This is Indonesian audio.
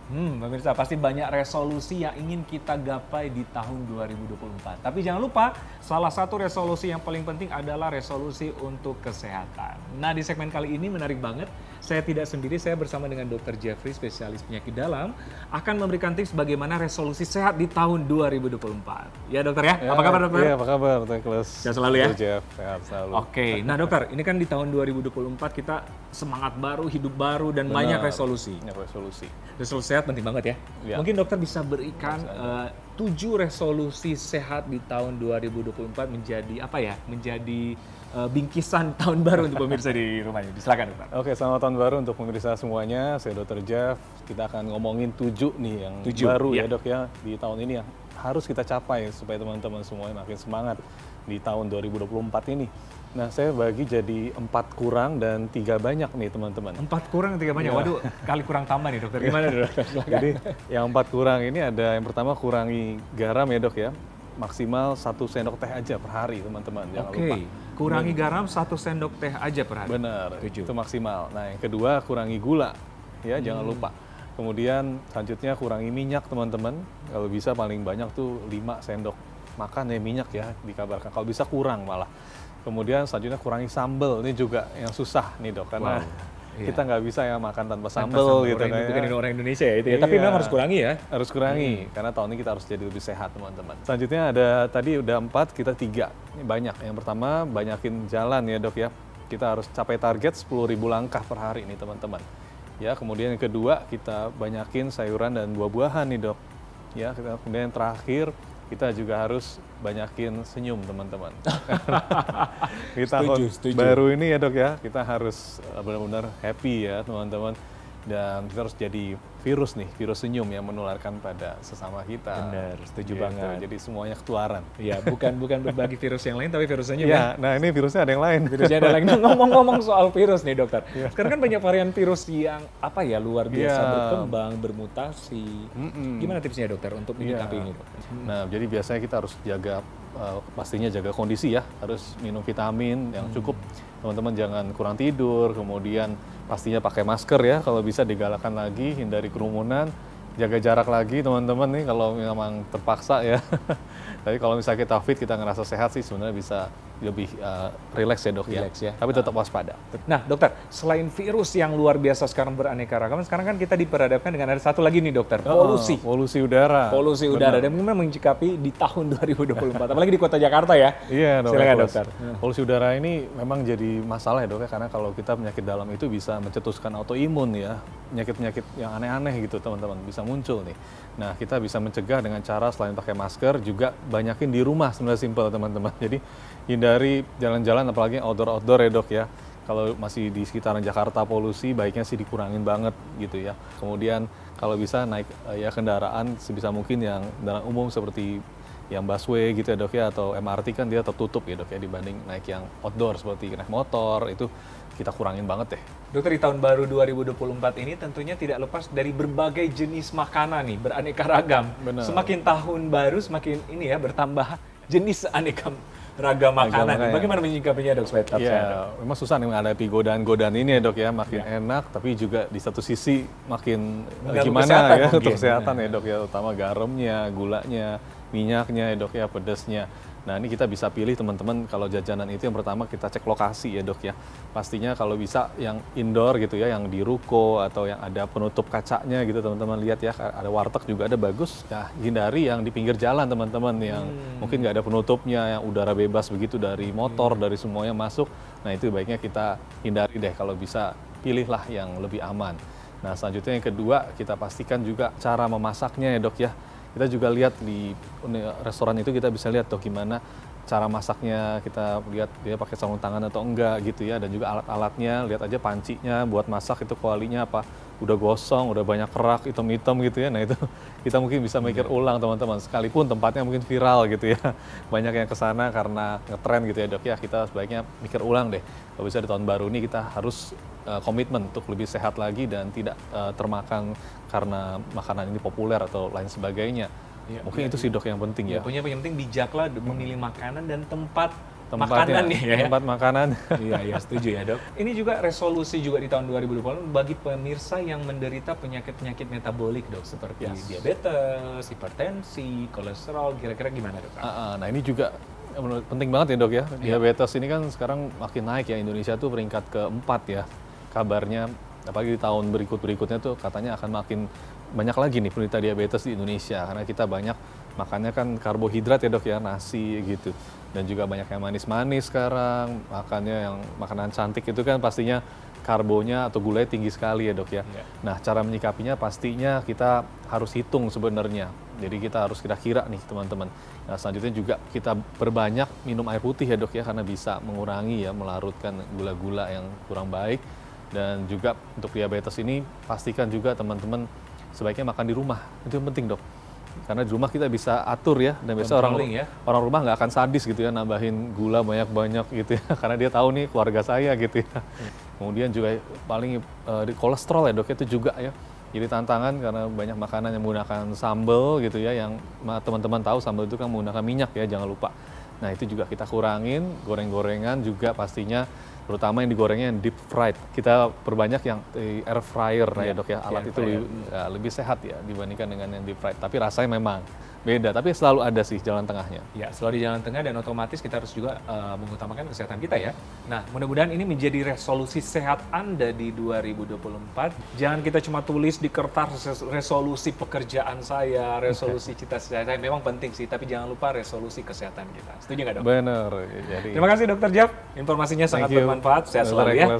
Pemirsa, pasti banyak resolusi yang ingin kita gapai di tahun 2024. Tapi jangan lupa, salah satu resolusi yang paling penting adalah resolusi untuk kesehatan. Nah, di segmen kali ini menarik banget. Saya tidak sendiri, saya bersama dengan Dr. Jeffrey, spesialis penyakit dalam, akan memberikan tips bagaimana resolusi sehat di tahun 2024. Ya, dokter ya? Apa kabar, dokter? Iya, apa kabar, Tekles? Sehat selalu ya? Jeff, sehat selalu. Oke, nah dokter, ini kan di tahun 2024 kita semangat baru, hidup baru, dan banyak resolusi. Banyak resolusi. Resolusi sehat penting banget ya. Ya. Mungkin dokter bisa berikan 7 resolusi sehat di tahun 2024 menjadi apa ya? Menjadi bingkisan tahun baru untuk pemirsa di rumahnya. Silakan dokter. Oke, selamat tahun baru untuk pemirsa semuanya. Saya Dr. Jeff. Kita akan ngomongin 7 nih yang 7, baru ya. ya dok ya di tahun ini yang harus kita capai supaya teman-teman semuanya makin semangat di tahun 2024 ini. Nah, saya bagi jadi 4 kurang dan 3 banyak nih teman-teman. 4 kurang 3 banyak. Ya. Waduh, kali kurang tambah nih dokter. Gimana dokter? Silakan. Jadi yang 4 kurang ini ada yang pertama kurangi garam ya dok ya. Maksimal 1 sendok teh aja per hari teman-teman. Jangan lupa. Kurangi garam 1 sendok teh aja per hari. Benar, 7. itu maksimal. Nah, yang kedua kurangi gula, ya jangan lupa. Kemudian selanjutnya kurangi minyak teman-teman. Kalau bisa paling banyak tuh 5 sendok makan ya minyak ya dikabarkan. Kalau bisa kurang malah. Kemudian selanjutnya kurangi sambal. Ini juga yang susah nih dok, karena kita nggak bisa ya makan tanpa sambal gitu kan. Bukan orang Indonesia ya itu ya. Tapi memang harus kurangi ya. Harus kurangi, karena tahun ini kita harus jadi lebih sehat teman-teman. Selanjutnya ada tadi udah 4, kita 3. Ini banyak. Yang pertama banyakin jalan ya dok ya. Kita harus capai target 10.000 langkah per hari nih teman-teman. Ya, kemudian yang kedua kita banyakin sayuran dan buah-buahan nih dok. Ya, kemudian yang terakhir kita juga harus banyakin senyum teman-teman. Di tahun baru ini ya dok ya, kita harus benar-benar happy ya teman-teman. Dan kita harus jadi virus nih, virus senyum yang menularkan pada sesama kita. Benar, setuju Gitu. banget. Jadi semuanya ketularan. Iya, bukan berbagi virus yang lain, tapi virus senyum ya. Ya, nah ini virusnya ada yang lain. Virusnya ada lagi. Nah, ngomong-ngomong soal virus nih dokter. Sekarang kan banyak varian virus yang apa ya luar biasa berkembang, bermutasi. Gimana tipsnya dokter untuk menyikapi ini dokter? Nah, jadi biasanya kita harus jaga pastinya jaga kondisi ya, harus minum vitamin yang cukup. Teman-teman jangan kurang tidur, kemudian pastinya pakai masker ya, kalau bisa digalakkan lagi, hindari kerumunan, jaga jarak lagi teman-teman nih kalau memang terpaksa ya. Tapi kalau misalnya kita fit, kita ngerasa sehat sih sebenarnya bisa lebih relax ya dok Relax ya. Tapi tetap waspada. Nah dokter, selain virus yang luar biasa sekarang beraneka ragam, sekarang kan kita diperhadapkan dengan ada satu lagi nih dokter, polusi. Polusi udara. Polusi udara, dan bagaimana mencikapi di tahun 2024, apalagi di kota Jakarta ya. Iya dok. Silakan dokter. Polusi udara ini memang jadi masalah ya dok ya, karena kalau kita penyakit dalam itu bisa mencetuskan autoimun ya, penyakit-penyakit yang aneh-aneh gitu teman-teman bisa muncul nih. Nah, kita bisa mencegah dengan cara selain pakai masker juga banyakin di rumah, sebenarnya simpel teman-teman. Jadi hindari jalan-jalan apalagi outdoor ya dok ya. Kalau masih di sekitaran Jakarta polusi baiknya sih dikurangin banget gitu ya. Kemudian kalau bisa naik ya kendaraan sebisa mungkin yang kendaraan umum seperti yang busway gitu ya dok ya, atau MRT kan dia tertutup ya dok ya, dibanding naik yang outdoor seperti naik motor itu kita kurangin banget deh. Dokter, di tahun baru 2024 ini tentunya tidak lepas dari berbagai jenis makanan nih, beraneka ragam. Benar. Semakin tahun baru semakin ini ya bertambah jenis aneka ragam makanan. Bagaimana menyikapinya dok supaya tetap sehat? Ya, memang susah nih menghadapi godaan-godaan ini ya dok ya, makin enak tapi juga di satu sisi makin gimana ya untuk kesehatan ya dok ya, utama garamnya, gulanya, minyaknya ya dok ya, pedasnya. Nah, ini kita bisa pilih teman-teman kalau jajanan itu yang pertama kita cek lokasi ya dok ya. Pastinya kalau bisa yang indoor gitu ya, yang di ruko atau yang ada penutup kacanya gitu teman-teman, lihat ya, ada warteg juga ada bagus. Ya, hindari yang di pinggir jalan teman-teman yang mungkin nggak ada penutupnya, yang udara bebas begitu dari motor, dari semuanya masuk. Nah, itu baiknya kita hindari deh, kalau bisa pilihlah yang lebih aman. Nah, selanjutnya yang kedua kita pastikan juga cara memasaknya ya dok ya. Kita juga lihat di restoran itu kita bisa lihat tuh gimana cara masaknya, kita lihat dia pakai sarung tangan atau enggak gitu ya, dan juga alat-alatnya, lihat aja pancinya buat masak itu kualinya apa, udah gosong, udah banyak kerak hitam-hitam gitu ya. Nah itu kita mungkin bisa mikir ulang teman-teman, sekalipun tempatnya mungkin viral gitu ya, banyak yang kesana karena ngetren gitu ya dok ya, kita sebaiknya mikir ulang deh. Kalau bisa di tahun baru ini kita harus komitmen untuk lebih sehat lagi dan tidak termakan karena makanan ini populer atau lain sebagainya. Mungkin itu sih dok yang penting ya. Pokoknya yang penting bijaklah memilih makanan dan tempat tempatnya, makanan nih ya. tempat makanan. Iya, iya, setuju ya dok. Ini juga resolusi juga di tahun 2020 bagi pemirsa yang menderita penyakit-penyakit metabolik dok, seperti diabetes, hipertensi, kolesterol, kira-kira gimana dok? Nah ini juga penting banget ya dok ya. Diabetes ini kan sekarang makin naik ya, Indonesia tuh peringkat keempat ya kabarnya. Apalagi di tahun berikut-berikutnya tuh katanya akan makin banyak lagi nih penderita diabetes di Indonesia. Karena kita banyak makannya kan karbohidrat ya dok ya, nasi gitu. Dan juga banyak yang manis-manis sekarang, makannya yang makanan cantik itu kan pastinya karbonya atau gulanya tinggi sekali ya dok ya. Nah cara menyikapinya pastinya kita harus hitung sebenarnya. Jadi kita harus kira-kira nih teman-teman. Nah selanjutnya juga kita perbanyak minum air putih ya dok ya, karena bisa mengurangi ya, melarutkan gula-gula yang kurang baik. Dan juga untuk diabetes ini pastikan juga teman-teman sebaiknya makan di rumah, itu yang penting dok. Karena di rumah kita bisa atur ya, dan biasa orang rumah nggak akan sadis gitu ya, nambahin gula banyak-banyak gitu ya, karena dia tahu nih keluarga saya gitu ya. Kemudian juga paling di kolesterol ya dok, itu juga ya. Jadi tantangan karena banyak makanan yang menggunakan sambal gitu ya, yang teman-teman tahu sambal itu kan menggunakan minyak ya, jangan lupa. Nah itu juga kita kurangin, goreng-gorengan juga pastinya, terutama yang digorengnya yang deep fried. Kita perbanyak yang air fryer ya dok ya, alat itu lebih sehat ya dibandingkan dengan yang deep fried. Tapi rasanya memang beda, tapi selalu ada sih jalan tengahnya. Ya, selalu di jalan tengah, dan otomatis kita harus juga mengutamakan kesehatan kita ya. Nah, mudah-mudahan ini menjadi resolusi sehat Anda di 2024. Jangan kita cuma tulis di kertas resolusi pekerjaan saya, resolusi cita-cita saya, memang penting sih, tapi jangan lupa resolusi kesehatan kita. Setuju nggak dok? Benar. Jadi, terima kasih Dokter Jeff, informasinya sangat bermanfaat. Sehat selalu ya.